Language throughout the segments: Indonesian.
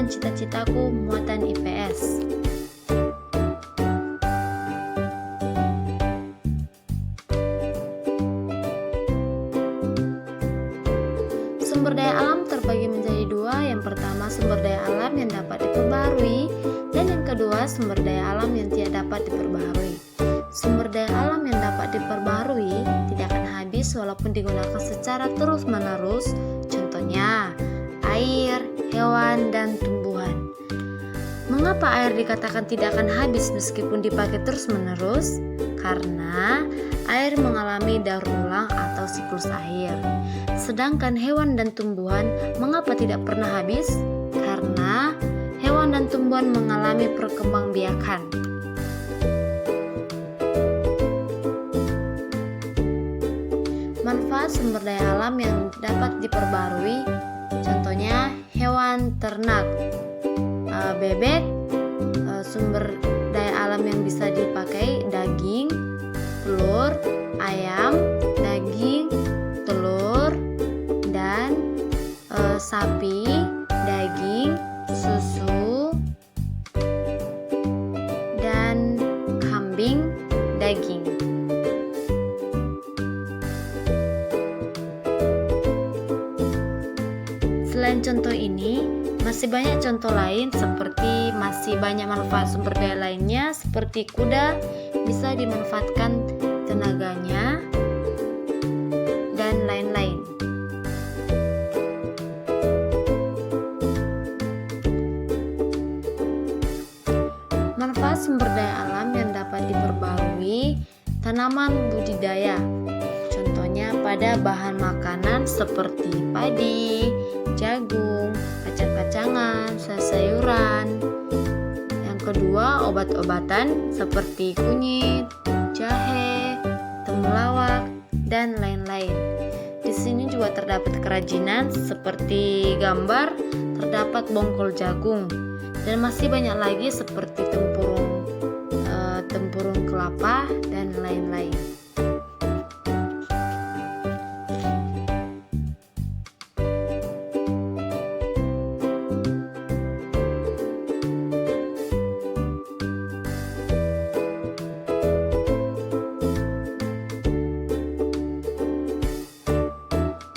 Program Cita-Citaku Muatan IPS. Sumber daya alam terbagi menjadi dua. Yang pertama sumber daya alam yang dapat diperbaharui, dan yang kedua sumber daya alam yang tidak dapat diperbaharui. Sumber daya alam yang dapat diperbaharui tidak akan habis walaupun digunakan secara terus-menerus. Contohnya air, hewan, dan tumbuhan. Mengapa air dikatakan tidak akan habis meskipun dipakai terus-menerus? Karena air mengalami daur ulang atau siklus air. Sedangkan hewan dan tumbuhan mengapa tidak pernah habis? Karena hewan dan tumbuhan mengalami perkembangbiakan. Manfaat sumber daya alam yang dapat diperbarui, contohnya hewan ternak, bebek, sumber daya alam yang bisa dipakai daging, telur, ayam, daging, telur, dan sapi, daging, susu, dan kambing, daging. Selain contoh ini, masih banyak contoh lain seperti masih banyak manfaat sumber daya lainnya seperti kuda bisa dimanfaatkan tenaganya dan lain-lain. Manfaat sumber daya alam yang dapat diperbarui, tanaman budidaya. Contohnya pada bahan makanan seperti padi, jagung, kacang-kacangan, sayuran. Yang kedua, obat-obatan seperti kunyit, jahe, temulawak, dan lain-lain. Di sini juga terdapat kerajinan seperti gambar, terdapat bongkol jagung, dan masih banyak lagi seperti tempurung kelapa dan lain-lain.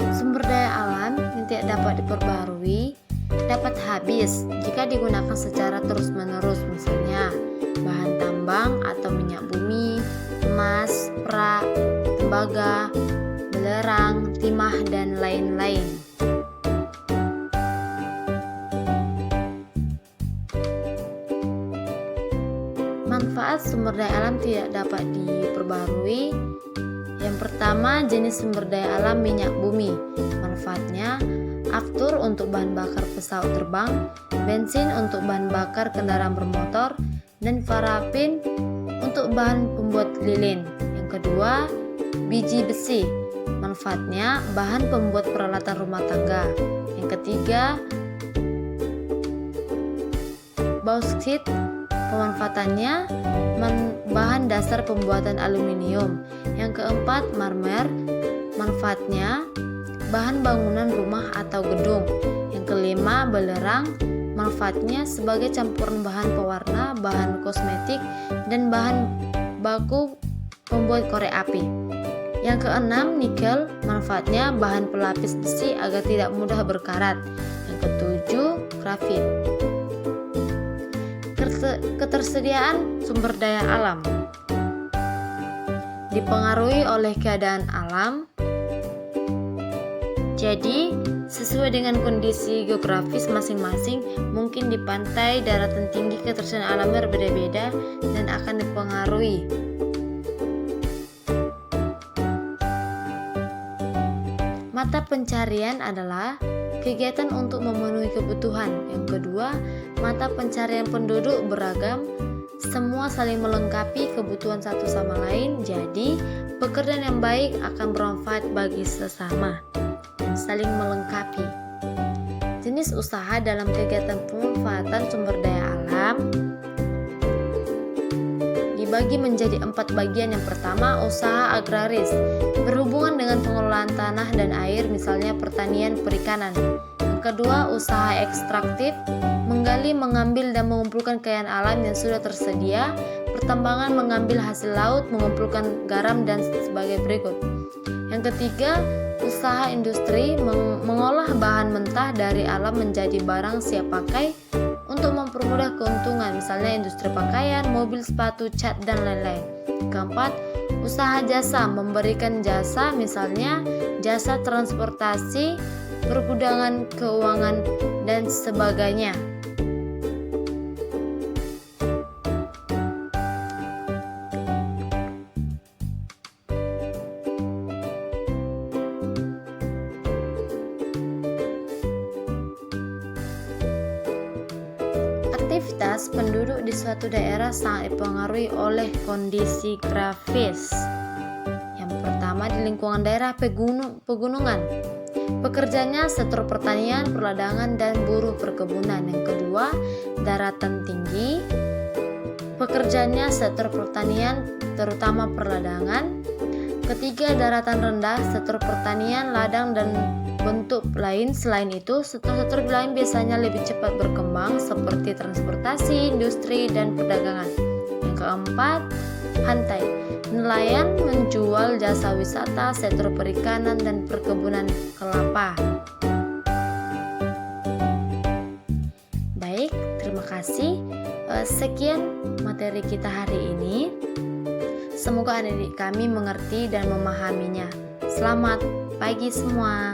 Sumber daya alam yang tidak dapat diperbarui dapat habis jika digunakan secara terus-menerus, misalnya bahan tambang atau minyak bumi, emas, perak, tembaga, belerang, timah, dan lain-lain. Manfaat sumber daya alam tidak dapat diperbarui. Yang pertama, jenis sumber daya alam minyak bumi. Manfaatnya, aftur untuk bahan bakar pesawat terbang, bensin untuk bahan bakar kendaraan bermotor, dan parafin untuk bahan pembuat lilin. Yang kedua, biji besi. Manfaatnya, bahan pembuat peralatan rumah tangga. Yang ketiga, bauksit. Pemanfaatannya, bahan dasar pembuatan aluminium. Yang keempat, marmer. Manfaatnya, bahan bangunan rumah atau gedung. Yang kelima, belerang. Manfaatnya sebagai campuran bahan pewarna, bahan kosmetik, dan bahan baku pembuat korek api. Yang keenam, nikel. Manfaatnya bahan pelapis besi agar tidak mudah berkarat. Yang ketujuh, grafit. Ketersediaan sumber daya alam dipengaruhi oleh keadaan alam. Jadi, sesuai dengan kondisi geografis masing-masing, mungkin di pantai, daratan tinggi ketersediaan alamnya berbeda-beda dan akan dipengaruhi. Mata pencarian adalah kegiatan untuk memenuhi kebutuhan. Yang kedua, mata pencarian penduduk beragam, semua saling melengkapi kebutuhan satu sama lain. Jadi, pekerjaan yang baik akan bermanfaat bagi sesama dan saling melengkapi. Jenis usaha dalam kegiatan pemanfaatan sumber daya alam dibagi menjadi 4 bagian. Yang pertama, usaha agraris, berhubungan dengan pengelolaan tanah dan air, misalnya pertanian, perikanan. Yang Yang kedua, usaha ekstraktif, menggali, mengambil, dan mengumpulkan kekayaan alam yang sudah tersedia. Pertambangan, mengambil hasil laut, mengumpulkan garam, dan sebagai berikut. Yang ketiga, usaha industri, mengolah bahan mentah dari alam menjadi barang siap pakai untuk mempermudah keuntungan, misalnya industri pakaian, mobil, sepatu, cat, dan lain-lain. Keempat, usaha jasa, memberikan jasa, misalnya jasa transportasi, pergudangan, keuangan, dan sebagainya. Aktivitas penduduk di suatu daerah sangat dipengaruhi oleh kondisi geografis. Yang pertama, di lingkungan daerah pegunungan. Pekerjanya sektor pertanian, perladangan, dan buruh perkebunan. Yang kedua, daratan tinggi. Pekerjanya sektor pertanian, terutama perladangan. Ketiga, daratan rendah, sektor pertanian, ladang, dan bentuk lain. Selain itu, sektor-sektor lain biasanya lebih cepat berkembang seperti transportasi, industri, dan perdagangan. Yang keempat, pantai. Nelayan menjual jasa wisata, sektor perikanan, dan perkebunan kelapa. Baik, terima kasih. Sekian materi kita hari ini. Semoga adik-adik kami mengerti dan memahaminya. Selamat pagi semua.